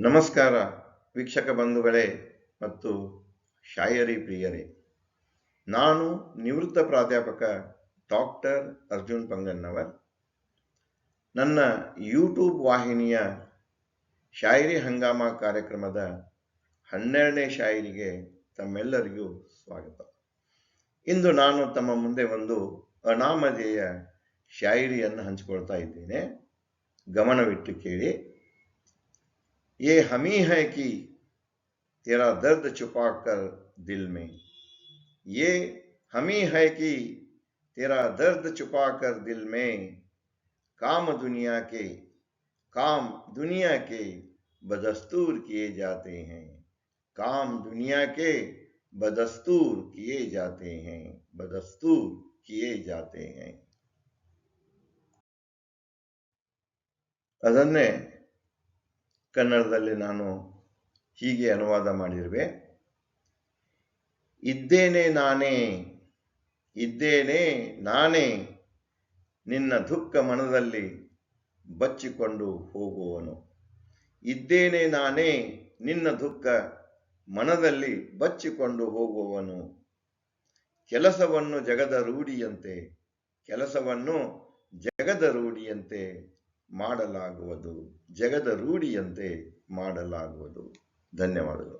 ನಮಸ್ಕಾರ ವೀಕ್ಷಕ ಬಂಧುಗಳೇ ಮತ್ತು ಶಾಯರಿ ಪ್ರಿಯರೇ. ನಾನು ನಿವೃತ್ತ ಪ್ರಾಧ್ಯಾಪಕ ಡಾಕ್ಟರ್ ಅರ್ಜುನ್ ಪಂಗನ್ನವರ್. ನನ್ನ ಯೂಟ್ಯೂಬ್ ವಾಹಿನಿಯ ಶಾಯರಿ ಹಂಗಾಮ ಕಾರ್ಯಕ್ರಮದ 12ನೇ ಶಾಯರಿಗೆ ತಮ್ಮೆಲ್ಲರಿಗೂ ಸ್ವಾಗತ. ಇಂದು ನಾನು ತಮ್ಮ ಮುಂದೆ ಒಂದು ಅನಾಮಧೇಯ ಶಾಯರಿಯನ್ನು ಹಂಚಿಕೊಳ್ತಾ ಇದ್ದೇನೆ. ಗಮನವಿಟ್ಟು ಕೇಳಿ. ये हमी है कि तेरा दर्द छुपा कर दिल में, ये हमी है कि तेरा दर्द छुपा कर दिल में, काम दुनिया के बदस्तूर किए जाते हैं, काम दुनिया के बदस्तूर किए जाते हैं, बदस्तूर किए जाते हैं. ಅದನ್ನೇ ಕನ್ನಡದಲ್ಲಿ ನಾನು ಹೀಗೆ ಅನುವಾದ ಮಾಡಿರುವೆ. ಇದ್ದೇನೆ ನಾನೇ ನಿನ್ನ ದುಃಖ ಮನದಲ್ಲಿ ಬಚ್ಚಿಕೊಂಡು ಹೋಗುವನು. ಇದ್ದೇನೆ ನಾನೇ ನಿನ್ನ ದುಃಖ ಮನದಲ್ಲಿ ಬಚ್ಚಿಕೊಂಡು ಹೋಗುವನು. ಕೆಲಸವನ್ನು ಜಗದ ರೂಢಿಯಂತೆ ಮಾಡಲಾಗುವುದು. ಧನ್ಯವಾದಗಳು.